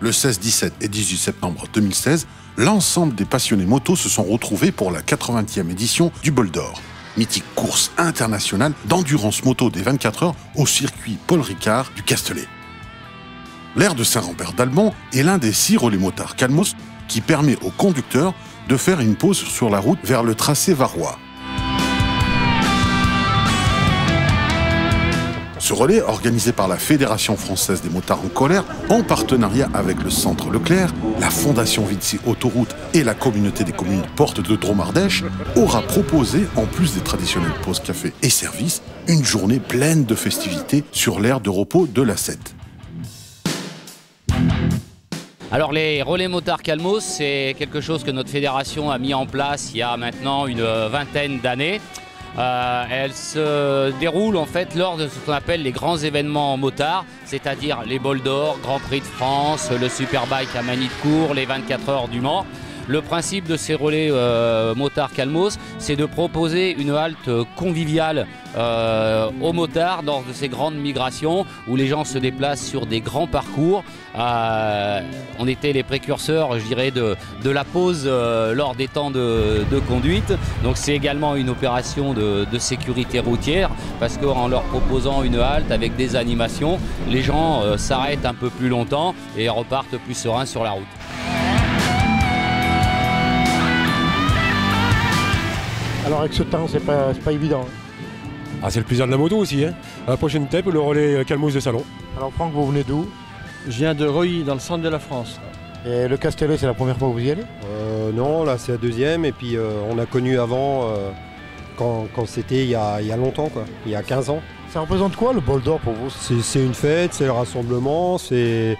Le 16, 17 et 18 septembre 2016, l'ensemble des passionnés moto se sont retrouvés pour la 80e édition du Bol d'Or, mythique course internationale d'endurance moto des 24 heures au circuit Paul Ricard du Castellet. L'aire de Saint-Rambert-d'Albon est l'un des 6 relais motards Calmos qui permet aux conducteurs de faire une pause sur la route vers le tracé varois. Ce relais, organisé par la Fédération française des motards en colère, en partenariat avec le Centre Leclerc, la Fondation Vinci Autoroute et la communauté des communes Porte de Dromardèche, aura proposé, en plus des traditionnelles pauses café et services, une journée pleine de festivités sur l'aire de repos de la Sète. Alors les relais motards Calmos, c'est quelque chose que notre fédération a mis en place il y a maintenant une vingtaine d'années. Elle se déroule en fait lors de ce qu'on appelle les grands événements motards, c'est-à-dire les Bols d'Or, Grand Prix de France, le Superbike à Magny-de-Cours, les 24 heures du Mans. Le principe de ces relais motards Calmos, c'est de proposer une halte conviviale aux motards lors de ces grandes migrations où les gens se déplacent sur des grands parcours. On était les précurseurs, je dirais, de la pause lors des temps de conduite. Donc c'est également une opération de sécurité routière parce qu'en leur proposant une halte avec des animations, les gens s'arrêtent un peu plus longtemps et repartent plus sereins sur la route. Alors avec ce temps, c'est pas évident. Ah, c'est le plaisir de la moto aussi. Hein. À la prochaine étape, le relais Calmos de Salon. Alors Franck, vous venez d'où? Je viens de Reuilly, dans le centre de la France. Et le Castellet, c'est la première fois que vous y allez? Non, là c'est la deuxième. Et puis on a connu avant, quand c'était il y a longtemps, quoi, il y a 15 ans. Ça représente quoi le Bol d'Or pour vous? C'est une fête, c'est le rassemblement, c'est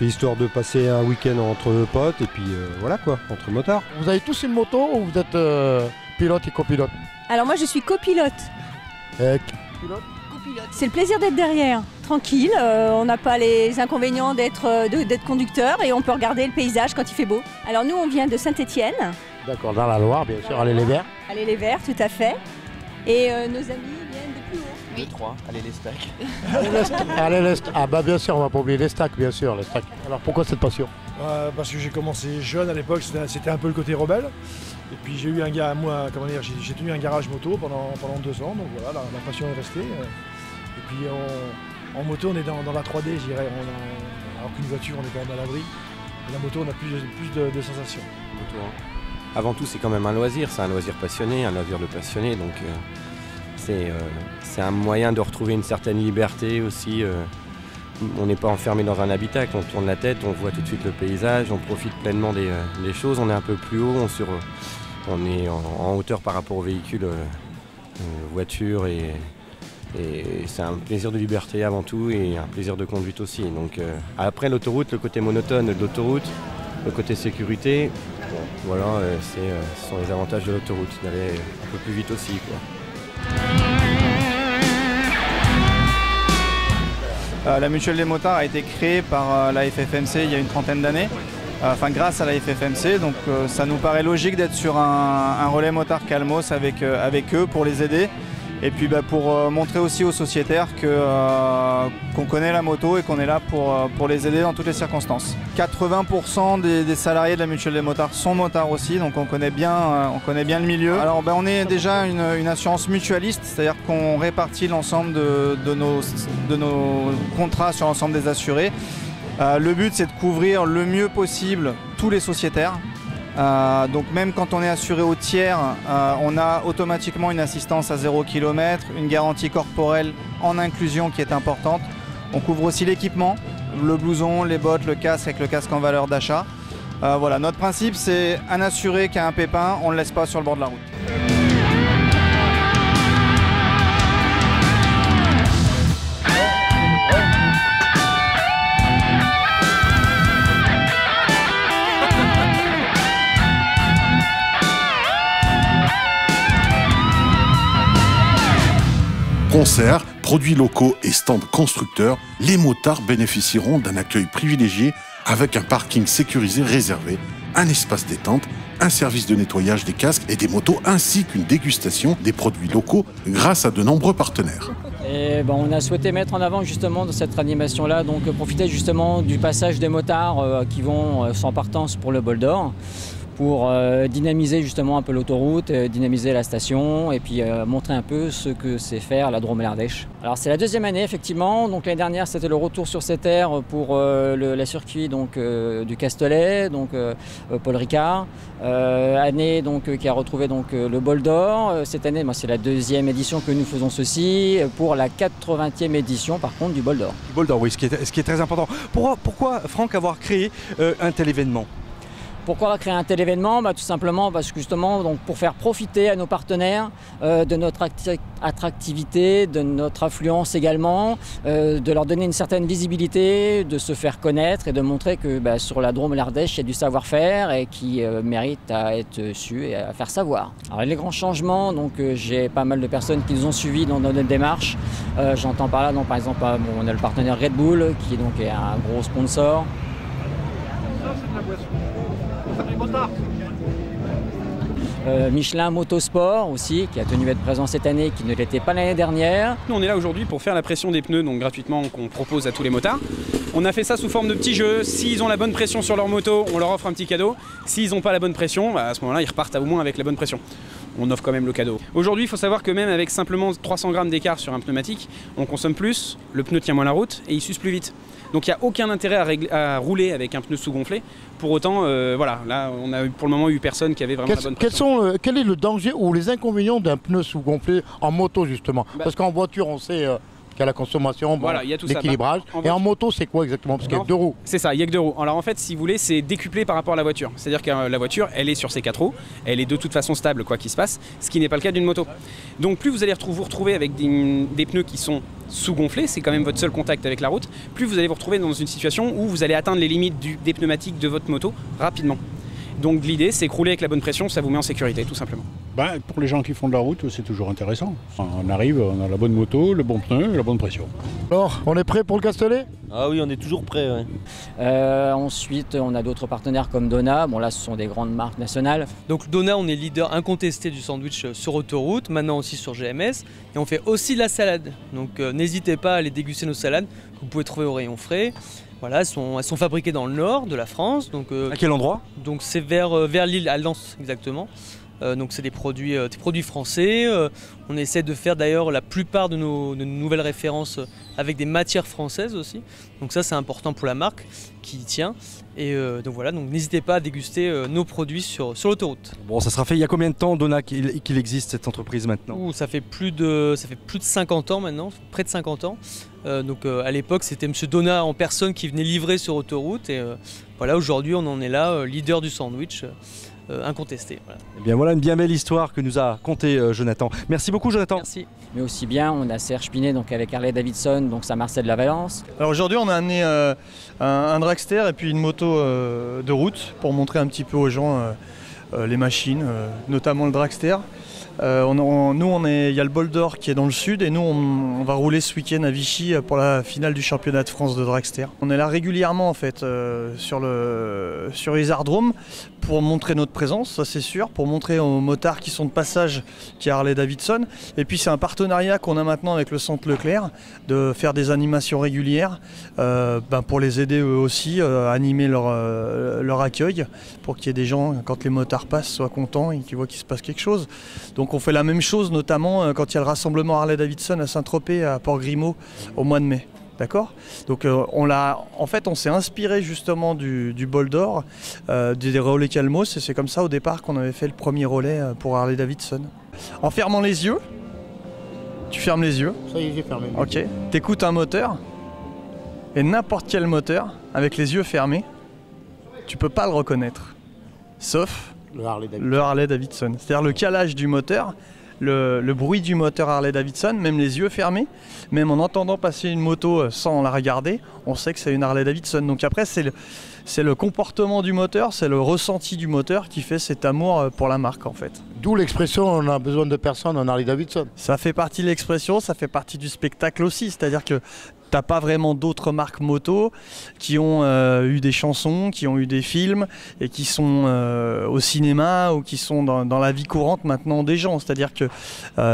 histoire de passer un week-end entre potes et puis voilà quoi, entre motards. Vous avez tous une moto ou vous êtes pilote et copilote? Alors moi je suis copilote. Pilote? Copilote. C'est le plaisir d'être derrière, tranquille, on n'a pas les inconvénients d'être conducteur et on peut regarder le paysage quand il fait beau. Alors nous on vient de Saint-Étienne. D'accord, dans la Loire bien sûr, allez les Verts. Allez les Verts, tout à fait. Et nos amis viennent de plus haut. Oui. 3, allez les stacks. Allez les stacks. Ah bah bien sûr, on va pas oublier les stacks, bien sûr, les stacks. Alors pourquoi cette passion? Parce que j'ai commencé jeune à l'époque, c'était un peu le côté rebelle. Et puis j'ai eu j'ai tenu un garage moto pendant 2 ans, donc voilà, la passion est restée. Et puis en moto, on est dans la 3D, je dirais. Alors qu'une voiture, on est quand même à l'abri. La moto, on a plus de sensations. Moto, hein. Avant tout, c'est quand même un loisir, c'est un loisir passionné, un loisir de passionné, donc c'est un moyen de retrouver une certaine liberté aussi. On n'est pas enfermé dans un habitacle, on tourne la tête, on voit tout de suite le paysage, on profite pleinement des choses, on est un peu plus haut, on est en hauteur par rapport aux véhicules, voitures, et c'est un plaisir de liberté avant tout et un plaisir de conduite aussi. Donc, après l'autoroute, le côté monotone de l'autoroute, le côté sécurité, voilà, ce sont les avantages de l'autoroute, d'aller un peu plus vite aussi, quoi. La Mutuelle des motards a été créée par la FFMC il y a une trentaine d'années, enfin grâce à la FFMC, donc ça nous paraît logique d'être sur un relais motard Calmos avec eux pour les aider. Et puis pour montrer aussi aux sociétaires qu'on connaît la moto et qu'on est là pour les aider dans toutes les circonstances. 80% des salariés de la Mutuelle des motards sont motards aussi, donc on connaît bien le milieu. Alors on est déjà une assurance mutualiste, c'est-à-dire qu'on répartit l'ensemble de nos contrats sur l'ensemble des assurés. Le but c'est de couvrir le mieux possible tous les sociétaires. Donc même quand on est assuré au tiers, on a automatiquement une assistance à 0 km, une garantie corporelle en inclusion qui est importante. On couvre aussi l'équipement, le blouson, les bottes, le casque avec le casque en valeur d'achat. Voilà, notre principe c'est un assuré qui a un pépin, on ne le laisse pas sur le bord de la route. Concerts, produits locaux et stands constructeurs, les motards bénéficieront d'un accueil privilégié avec un parking sécurisé réservé, un espace détente, un service de nettoyage des casques et des motos ainsi qu'une dégustation des produits locaux grâce à de nombreux partenaires. Et ben, on a souhaité mettre en avant justement de cette animation-là, donc profiter justement du passage des motards qui vont sans partance pour le Bol d'Or, pour dynamiser justement un peu l'autoroute, dynamiser la station et puis montrer un peu ce que c'est faire la Drôme et l'Ardèche. Alors c'est la deuxième année effectivement, donc l'année dernière c'était le retour sur ces terres pour le circuit donc, du Castellet, donc Paul Ricard, année donc, qui a retrouvé donc, le Bol d'Or. Cette année c'est la deuxième édition que nous faisons ceci, pour la 80e édition par contre du Bol d'Or. Bol d'Or, oui, ce qui est très important. Pourquoi Franck avoir créé un tel événement ? Pourquoi créer un tel événement? Tout simplement parce que justement donc, pour faire profiter à nos partenaires de notre attractivité, de notre affluence également, de leur donner une certaine visibilité, de se faire connaître et de montrer que sur la Drôme et l'Ardèche il y a du savoir-faire et qui mérite à être su et à faire savoir. Alors les grands changements, donc j'ai pas mal de personnes qui nous ont suivis dans notre démarche. J'entends par là donc, par exemple on a le partenaire Red Bull qui est un gros sponsor. Michelin Motosport aussi, qui a tenu à être présent cette année, qui ne l'était pas l'année dernière. Nous on est là aujourd'hui pour faire la pression des pneus, donc gratuitement, qu'on propose à tous les motards. On a fait ça sous forme de petits jeux. S'ils ont la bonne pression sur leur moto, on leur offre un petit cadeau. S'ils n'ont pas la bonne pression, à ce moment-là, ils repartent au moins avec la bonne pression. On offre quand même le cadeau. Aujourd'hui, il faut savoir que même avec simplement 300 grammes d'écart sur un pneumatique, on consomme plus, le pneu tient moins la route et il s'use plus vite. Donc il n'y a aucun intérêt à rouler avec un pneu sous-gonflé. Pour autant, voilà, là on a pour le moment eu personne qui avait vraiment la bonne pression. Quel est le danger ou les inconvénients d'un pneu sous-gonflé en moto justement? Parce qu'en voiture on sait qu'il y a la consommation, voilà, l'équilibrage. Et en moto c'est quoi exactement? Parce qu'il y a que 2 roues. C'est ça, il y a que 2 roues. Alors en fait, si vous voulez, c'est décuplé par rapport à la voiture. C'est-à-dire que la voiture, elle est sur ses 4 roues, elle est de toute façon stable quoi qu'il se passe, ce qui n'est pas le cas d'une moto. Donc plus vous allez vous retrouver avec des pneus qui sont sous-gonflés, c'est quand même votre seul contact avec la route, plus vous allez vous retrouver dans une situation où vous allez atteindre les limites des pneumatiques de votre moto rapidement. Donc l'idée c'est que rouler avec la bonne pression, ça vous met en sécurité tout simplement. Pour les gens qui font de la route, c'est toujours intéressant. On arrive, on a la bonne moto, le bon pneu et la bonne pression. Alors, on est prêt pour le Castellet? Ah oui, on est toujours prêt. Ouais. Ensuite, on a d'autres partenaires comme Donna. Bon là, ce sont des grandes marques nationales. Donc Donna, on est leader incontesté du sandwich sur autoroute, maintenant aussi sur GMS. Et on fait aussi de la salade. Donc n'hésitez pas à aller déguster nos salades que vous pouvez trouver au rayon frais. Voilà, elles sont fabriquées dans le nord de la France. Donc, à quel endroit? Donc c'est vers Lille, à Lens exactement. Donc c'est des produits français. On essaie de faire d'ailleurs la plupart de nos nouvelles références avec des matières françaises aussi. Donc ça c'est important pour la marque qui y tient. Et donc voilà, donc n'hésitez pas à déguster nos produits sur l'autoroute. Bon, ça sera fait il y a combien de temps, Donna, qu'il existe cette entreprise maintenant? Ça fait plus de 50 ans maintenant, près de 50 ans. Donc à l'époque c'était Monsieur Donna en personne qui venait livrer sur autoroute. Et voilà, aujourd'hui on en est là, leader du sandwich. Incontesté. Voilà. Eh bien voilà une bien belle histoire que nous a contée Jonathan. Merci beaucoup Jonathan. Merci. Mais aussi bien, on a Serge Pinet donc avec Harley Davidson, donc ça Marcel de la Valence. Alors aujourd'hui on a amené un dragster et puis une moto de route pour montrer un petit peu aux gens les machines, notamment le dragster. Il y a le Bol d'Or qui est dans le sud et nous on va rouler ce week-end à Vichy pour la finale du championnat de France de dragster. On est là régulièrement en fait sur les aérodromes pour montrer notre présence, ça c'est sûr, pour montrer aux motards qui sont de passage qui est Harley Davidson. Et puis c'est un partenariat qu'on a maintenant avec le centre Leclerc de faire des animations régulières pour les aider eux aussi à animer leur accueil pour qu'il y ait des gens, quand les motards passent, soient contents et qu'ils voient qu'il se passe quelque chose. Donc on fait la même chose notamment quand il y a le rassemblement Harley Davidson à Saint-Tropez à Port-Grimaud au mois de mai. D'accord? Donc on s'est inspiré justement du Bol d'Or, des relais Calmos, et c'est comme ça au départ qu'on avait fait le premier relais pour Harley Davidson. En fermant les yeux, tu fermes les yeux. Ça y est, j'ai fermé. Ok. T'écoutes un moteur, et n'importe quel moteur, avec les yeux fermés, tu peux pas le reconnaître. Sauf le Harley Davidson. C'est-à-dire le calage du moteur, le bruit du moteur Harley Davidson, même les yeux fermés, même en entendant passer une moto sans la regarder, on sait que c'est une Harley Davidson. Donc après c'est le comportement du moteur, c'est le ressenti du moteur qui fait cet amour pour la marque en fait. D'où l'expression on a besoin de personne en Harley Davidson. Ça fait partie de l'expression, ça fait partie du spectacle aussi, c'est-à-dire que t'as pas vraiment d'autres marques moto qui ont eu des chansons, qui ont eu des films et qui sont au cinéma ou qui sont dans la vie courante maintenant des gens. C'est-à-dire que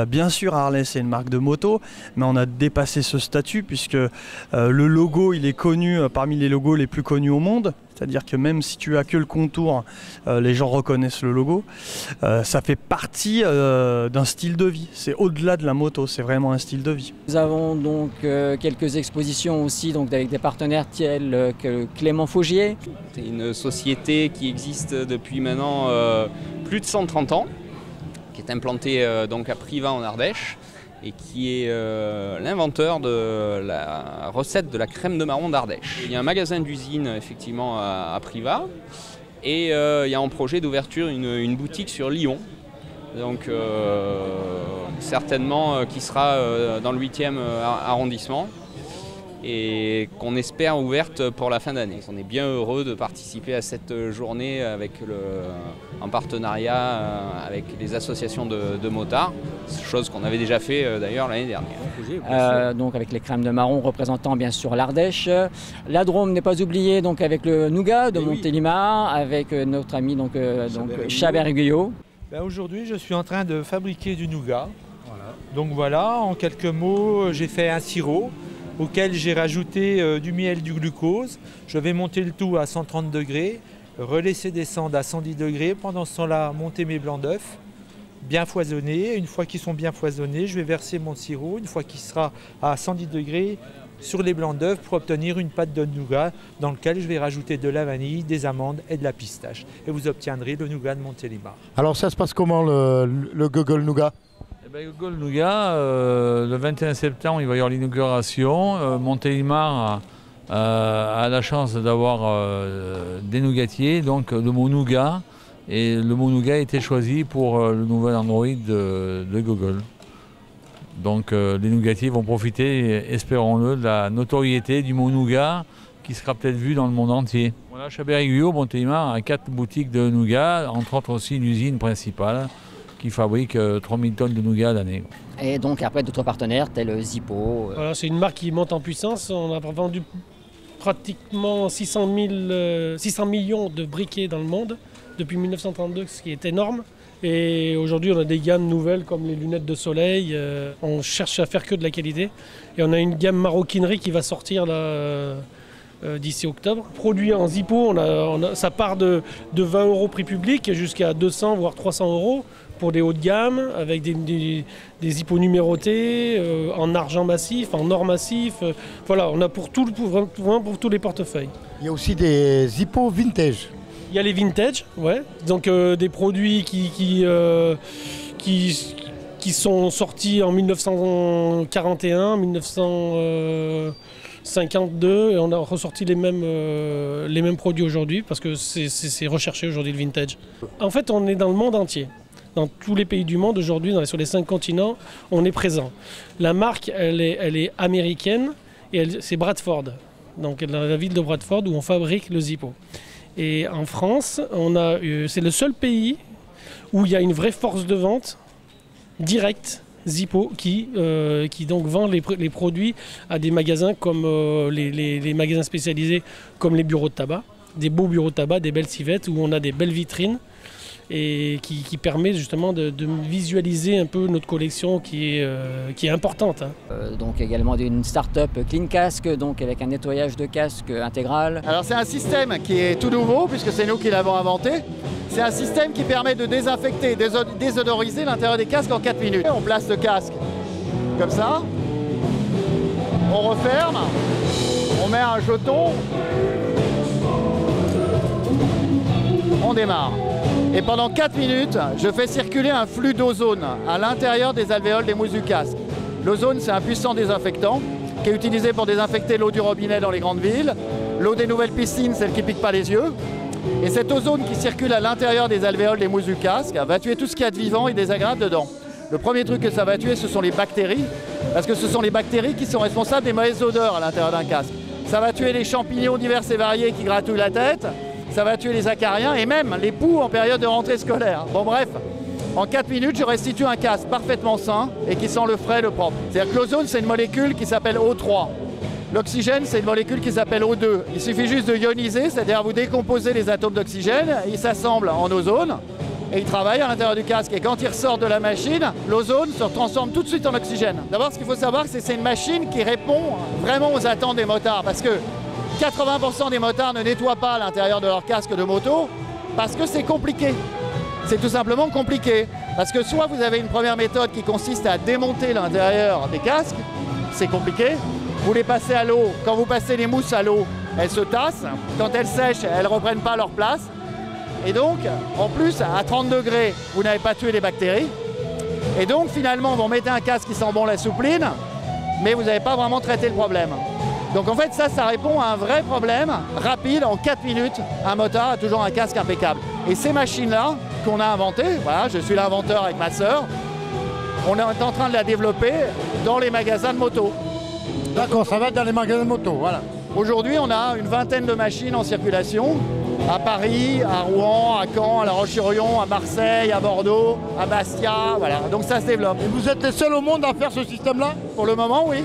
bien sûr Harley c'est une marque de moto, mais on a dépassé ce statut puisque le logo il est connu parmi les logos les plus connus au monde. C'est-à-dire que même si tu as que le contour, les gens reconnaissent le logo. Ça fait partie d'un style de vie. C'est au-delà de la moto, c'est vraiment un style de vie. Nous avons donc quelques expositions aussi donc, avec des partenaires tels que Clément Faugier. C'est une société qui existe depuis maintenant plus de 130 ans, qui est implantée donc à Privas en Ardèche, et qui est l'inventeur de la recette de la crème de marron d'Ardèche. Il y a un magasin d'usine effectivement à Privas et il y a en projet d'ouverture une boutique sur Lyon, donc certainement qui sera dans le 8e arrondissement et qu'on espère ouverte pour la fin d'année. On est bien heureux de participer à cette journée en partenariat avec les associations de motards, chose qu'on avait déjà fait d'ailleurs l'année dernière. Donc avec les crèmes de marron représentant bien sûr l'Ardèche. La Drôme n'est pas oubliée donc avec le nougat de Montélimar, avec notre ami donc Chabert-Guyot. Aujourd'hui je suis en train de fabriquer du nougat. Donc voilà, en quelques mots, j'ai fait un sirop auquel j'ai rajouté du miel, du glucose. Je vais monter le tout à 130 degrés, relaisser descendre à 110 degrés. Pendant ce temps-là, monter mes blancs d'œufs, bien foisonnés. Une fois qu'ils sont bien foisonnés, je vais verser mon sirop. Une fois qu'il sera à 110 degrés, sur les blancs d'œufs pour obtenir une pâte de nougat dans laquelle je vais rajouter de la vanille, des amandes et de la pistache. Et vous obtiendrez le nougat de Montélimar. Alors ça se passe comment le Gogol Nougat? Gogol Nougat, le 21 septembre, il va y avoir l'inauguration. Montélimar a la chance d'avoir des nougatiers, donc le mot nougat. Et le mot nougat a été choisi pour le nouvel Android de Gogol. Donc les nougatiers vont profiter, espérons-le, de la notoriété du mot nougat qui sera peut-être vu dans le monde entier. Voilà, Chabert-Guyot, Montélimar a 4 boutiques de nougat, entre autres aussi une usine principale qui fabrique 3000 tonnes de nougat à l'année. Et donc après d'autres partenaires tels Zippo. Voilà, c'est une marque qui monte en puissance. On a vendu pratiquement 600 millions de briquets dans le monde depuis 1932, ce qui est énorme. Et aujourd'hui on a des gammes nouvelles comme les lunettes de soleil. On cherche à faire que de la qualité. Et on a une gamme maroquinerie qui va sortir là, d'ici octobre. Produit en Zippo, ça part de 20 € prix public jusqu'à 200 voire 300 € pour des hauts de gamme, avec des Zippo numérotés, en argent massif, en or massif. Voilà, on a pour tous les portefeuilles. Il y a aussi des Zippo vintage. Il y a les vintage, ouais. Donc des produits qui sont sortis en 1941, 1952, et on a ressorti les mêmes produits aujourd'hui parce que c'est recherché aujourd'hui le vintage. En fait, on est dans le monde entier. Dans tous les pays du monde aujourd'hui, sur les 5 continents, on est présent. La marque, elle est américaine et c'est Bradford, donc dans la ville de Bradford où on fabrique le Zippo. Et en France, c'est le seul pays où il y a une vraie force de vente directe Zippo qui donc vend les produits à des magasins comme les magasins spécialisés comme les bureaux de tabac, des beaux bureaux de tabac, des belles civettes où on a des belles vitrines et qui permet justement de visualiser un peu notre collection qui est importante. Donc également une start-up Clean Casque, donc avec un nettoyage de casque intégral. Alors c'est un système qui est tout nouveau puisque c'est nous qui l'avons inventé. C'est un système qui permet de désinfecter, désodoriser l'intérieur des casques en 4 minutes. On place le casque comme ça, on referme, on met un jeton, on démarre. Et pendant 4 minutes, je fais circuler un flux d'ozone à l'intérieur des alvéoles des mousses du casque. L'ozone, c'est un puissant désinfectant qui est utilisé pour désinfecter l'eau du robinet dans les grandes villes, l'eau des nouvelles piscines, celle qui ne pique pas les yeux. Et cette ozone qui circule à l'intérieur des alvéoles des mousses du casque va tuer tout ce qu'il y a de vivant et désagréable dedans. Le premier truc que ça va tuer, ce sont les bactéries, parce que ce sont les bactéries qui sont responsables des mauvaises odeurs à l'intérieur d'un casque. Ça va tuer les champignons divers et variés qui gratouillent la tête, ça va tuer les acariens et même les poux en période de rentrée scolaire. Bon bref, en 4 minutes, je restitue un casque parfaitement sain et qui sent le frais, le propre. C'est-à-dire que l'ozone, c'est une molécule qui s'appelle O3. L'oxygène, c'est une molécule qui s'appelle O2. Il suffit juste de ioniser, c'est-à-dire vous décomposez les atomes d'oxygène, ils s'assemblent en ozone et ils travaillent à l'intérieur du casque. Et quand ils ressortent de la machine, l'ozone se transforme tout de suite en oxygène. D'abord, ce qu'il faut savoir, c'est que c'est une machine qui répond vraiment aux attentes des motards, parce que 80% des motards ne nettoient pas l'intérieur de leur casque de moto parce que c'est compliqué. C'est tout simplement compliqué. Parce que soit vous avez une première méthode qui consiste à démonter l'intérieur des casques, c'est compliqué. Vous les passez à l'eau. Quand vous passez les mousses à l'eau, elles se tassent. Quand elles sèchent, elles ne reprennent pas leur place. Et donc, en plus, à 30 degrés, vous n'avez pas tué les bactéries. Et donc, finalement, vous mettez un casque qui sent bon la soupline, mais vous n'avez pas vraiment traité le problème. Donc en fait, ça répond à un vrai problème rapide. En 4 minutes, un motard a toujours un casque impeccable. Et ces machines-là qu'on a inventées, voilà, je suis l'inventeur avec ma sœur, on est en train de la développer dans les magasins de moto. D'accord, ça va être dans les magasins de moto, voilà. Aujourd'hui, on a une vingtaine de machines en circulation, à Paris, à Rouen, à Caen, à La Roche-sur-Yon, à Marseille, à Bordeaux, à Bastia, voilà. Donc ça se développe. Et vous êtes les seuls au monde à faire ce système-là? Pour le moment, oui.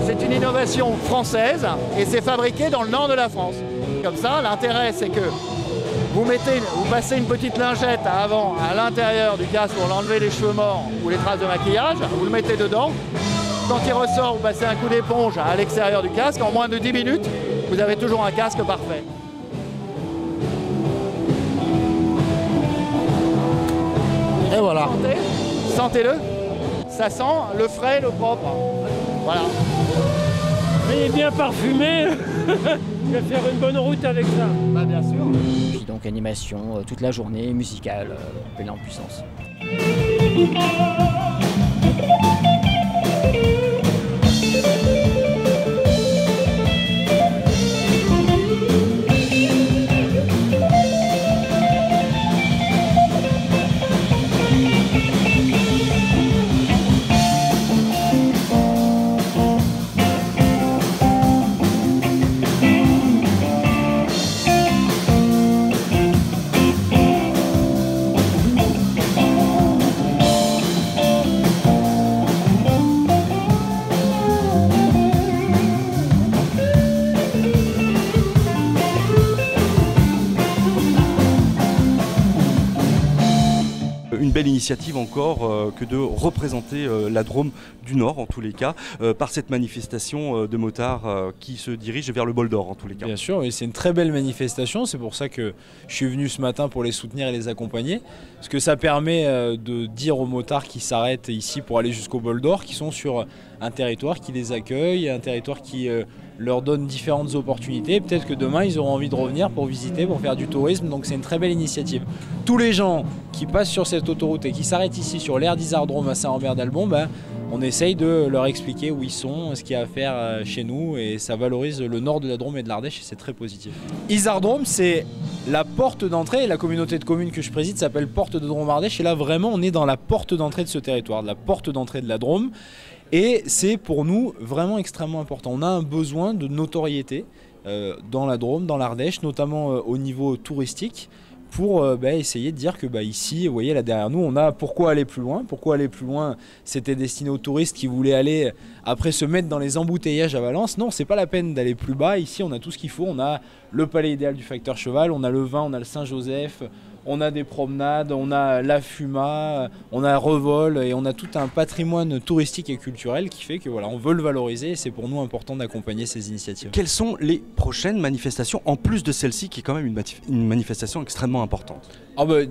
C'est une innovation française et c'est fabriqué dans le nord de la France. Comme ça, l'intérêt, c'est que vous passez une petite lingette avant à l'intérieur du casque pour enlever les cheveux morts ou les traces de maquillage, vous le mettez dedans. Quand il ressort, vous passez un coup d'éponge à l'extérieur du casque. En moins de 10 minutes, vous avez toujours un casque parfait. Et voilà. Sentez-le. Ça sent le frais, le propre. Voilà. Mais il est bien parfumé. Je vais faire une bonne route avec ça. Bah, bien sûr. Puis donc animation toute la journée, musicale, pleine en puissance. Une belle initiative encore que de représenter la Drôme du Nord en tous les cas par cette manifestation de motards qui se dirige vers le Bol d'Or en tous les cas. Bien sûr, et c'est une très belle manifestation, c'est pour ça que je suis venu ce matin pour les soutenir et les accompagner, parce que ça permet de dire aux motards qui s'arrêtent ici pour aller jusqu'au Bol d'Or, qui sont sur un territoire qui les accueille, un territoire qui leur donne différentes opportunités. Peut-être que demain, ils auront envie de revenir pour visiter, pour faire du tourisme. Donc c'est une très belle initiative. Tous les gens qui passent sur cette autoroute et qui s'arrêtent ici sur l'aire d'Isardrome à Saint-Rambert-d'Albon, on essaye de leur expliquer où ils sont, ce qu'il y a à faire chez nous, et ça valorise le nord de la Drôme et de l'Ardèche et c'est très positif. Isardrome, c'est la porte d'entrée, et la communauté de communes que je préside s'appelle Porte de Drôme-Ardèche, et là vraiment on est dans la porte d'entrée de ce territoire, de la porte d'entrée de la Drôme. Et c'est pour nous vraiment extrêmement important. On a un besoin de notoriété dans la Drôme, dans l'Ardèche, notamment au niveau touristique, pour essayer de dire que ici, vous voyez là derrière nous, on a pourquoi aller plus loin. Pourquoi aller plus loin? C'était destiné aux touristes qui voulaient aller après se mettre dans les embouteillages à Valence. Non, c'est pas la peine d'aller plus bas. Ici, on a tout ce qu'il faut. On a le palais idéal du facteur cheval, on a le vin, on a le Saint-Joseph. On a des promenades, on a la Fuma, on a Revol et on a tout un patrimoine touristique et culturel qui fait que voilà, on veut le valoriser et c'est pour nous important d'accompagner ces initiatives. Quelles sont les prochaines manifestations en plus de celle-ci qui est quand même une manifestation extrêmement importante?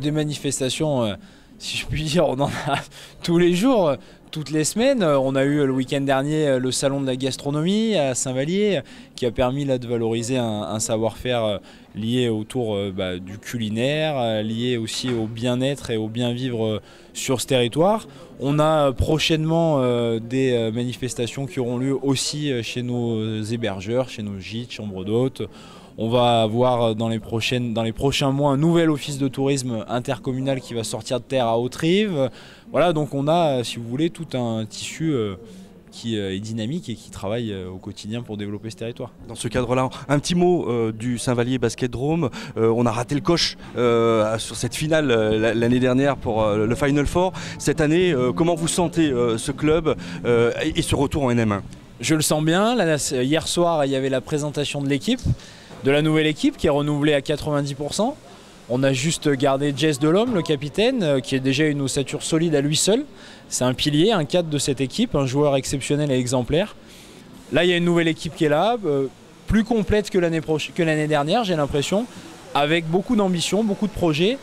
Des manifestations, si je puis dire, on en a tous les jours. Toutes les semaines, on a eu le week-end dernier le salon de la gastronomie à Saint-Vallier qui a permis là, de valoriser un savoir-faire lié autour du culinaire, lié aussi au bien-être et au bien-vivre sur ce territoire. On a prochainement des manifestations qui auront lieu aussi chez nos hébergeurs, chez nos gîtes, chambres d'hôtes. On va avoir dans les prochains mois un nouvel office de tourisme intercommunal qui va sortir de terre à Haute-Rive. Voilà, donc on a, si vous voulez, tout un tissu qui est dynamique et qui travaille au quotidien pour développer ce territoire. Dans ce cadre-là, un petit mot du Saint-Vallier Basket Drôme. On a raté le coche sur cette finale l'année dernière pour le Final Four. Cette année, comment vous sentez ce club et ce retour en NM1 ? Je le sens bien. Là, hier soir, il y avait la présentation de l'équipe, de la nouvelle équipe qui est renouvelée à 90%. On a juste gardé Jess Delhomme, le capitaine, qui est déjà une ossature solide à lui seul. C'est un pilier, un cadre de cette équipe, un joueur exceptionnel et exemplaire. Là, il y a une nouvelle équipe qui est là, plus complète que l'année dernière, j'ai l'impression, avec beaucoup d'ambition, beaucoup de projets.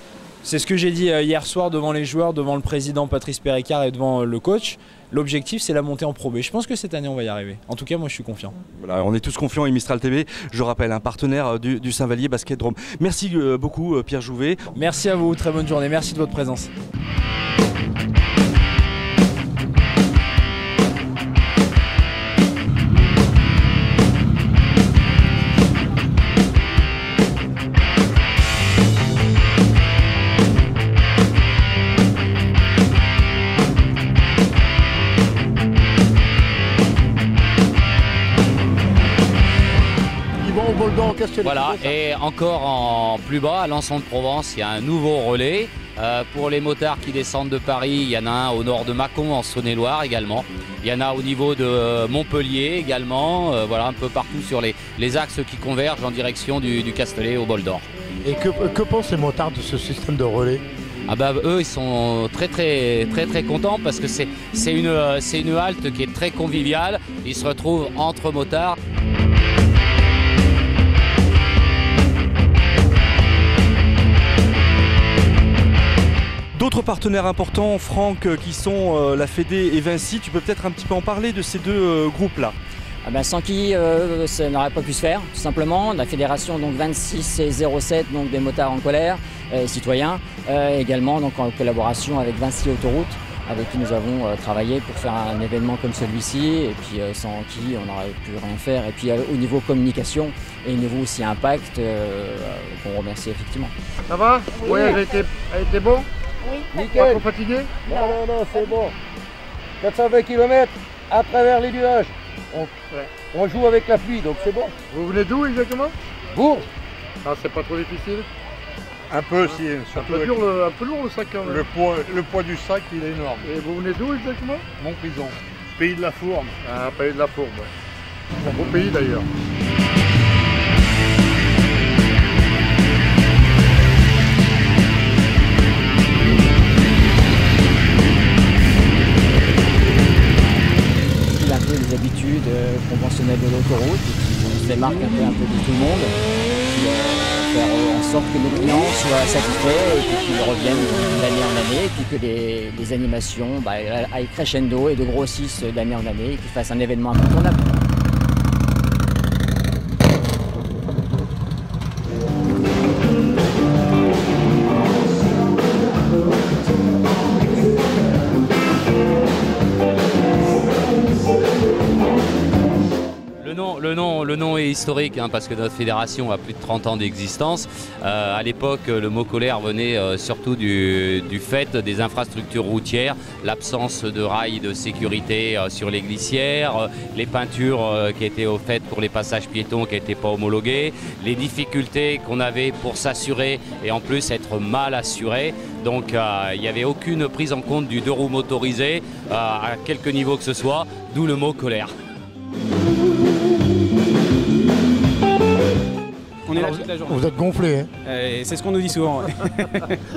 C'est ce que j'ai dit hier soir devant les joueurs, devant le président Patrice Péricard et devant le coach. L'objectif, c'est la montée en Pro B. Je pense que cette année, on va y arriver. En tout cas, moi, je suis confiant. Voilà, on est tous confiants et Mistral TV, je rappelle, un partenaire du Saint-Vallier Basket Drôme. Merci beaucoup, Pierre Jouvet. Merci à vous, très bonne journée. Merci de votre présence. Voilà, et encore en plus bas, à Lançon-de-Provence, il y a un nouveau relais. Pour les motards qui descendent de Paris, il y en a un au nord de Mâcon, en Saône-et-Loire également. Il y en a au niveau de Montpellier également, voilà, un peu partout sur les axes qui convergent en direction du Castellet au Bol d'Or. Et que pensent les motards de ce système de relais? Ah bah, eux, ils sont très contents parce que c'est une halte qui est très conviviale. Ils se retrouvent entre motards. D'autres partenaires importants, Franck, qui sont la Fédé et Vinci, tu peux peut-être un petit peu en parler de ces deux groupes-là? Ah ben, sans qui ça n'aurait pas pu se faire, tout simplement. La fédération donc 26 et 07, donc des motards en colère, citoyens, également donc en collaboration avec Vinci Autoroute, avec qui nous avons travaillé pour faire un événement comme celui-ci, et puis sans qui on n'aurait pu rien faire. Et puis au niveau communication et au niveau aussi impact, qu'on remercie effectivement. Ça va? Le voyage a été bon? Oui. Nickel. Pas trop fatigué? Non, c'est bon. 420 km à travers les nuages. On joue avec la pluie, donc c'est bon. Vous venez d'où exactement? Bourges. Ah, c'est pas trop difficile? Un peu, si. Surtout un peu lourd le sac quand même. Le poids du sac, il est énorme. Et vous venez d'où exactement? Montbrison. Pays de la Fourme. Ah, pays de la Fourme, ouais. Un beau pays d'ailleurs. Les habitudes conventionnelles de l'autoroute qui se démarquent un peu de tout le monde, faire en sorte que nos clients soient satisfaits et qu'ils reviennent d'année en année, et puis que les animations aillent crescendo et de grossissent d'année en année et qu'ils fassent un événement incontournable. Le nom est historique parce que notre fédération a plus de 30 ans d'existence. À l'époque, le mot colère venait surtout du fait des infrastructures routières, l'absence de rails de sécurité sur les glissières, les peintures qui étaient faites pour les passages piétons qui n'étaient pas homologuées, les difficultés qu'on avait pour s'assurer et en plus être mal assuré. Donc il n'y avait aucune prise en compte du deux roues motorisé à quelque niveau que ce soit, d'où le mot colère. On est là toute la journée. Vous êtes gonflé, hein? C'est ce qu'on nous dit souvent.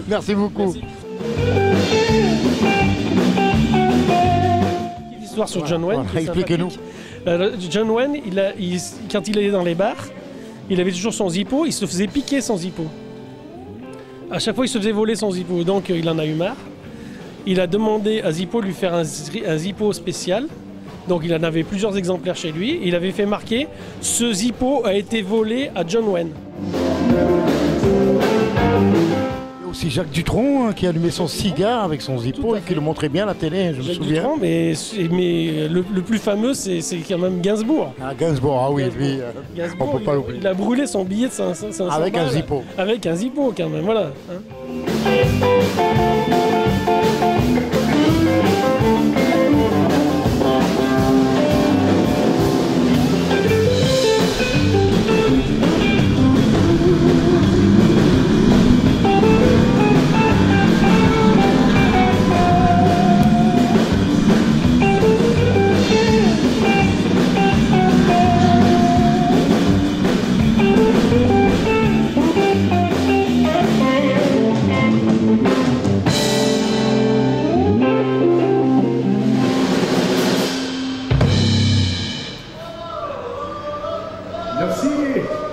Merci beaucoup. Merci. Petite histoire sur John Wayne. Expliquez-nous. John Wayne, quand il allait dans les bars, il avait toujours son zippo, il se faisait piquer son zippo. À chaque fois, il se faisait voler son zippo, donc il en a eu marre. Il a demandé à Zippo de lui faire un zippo spécial. Donc il en avait plusieurs exemplaires chez lui. Il avait fait marquer « Ce Zippo a été volé à John Wayne ». Il y a aussi Jacques Dutronc qui allumait son cigare avec son Zippo et qui le montrait bien à la télé, je me souviens. Dutronc, mais le plus fameux, c'est quand même Gainsbourg. Ah, Gainsbourg, ah oui, lui, on peut pas l'oublier. Il a brûlé son billet de 500 avec balles. Un Zippo. Avec un Zippo quand même, voilà. Merci.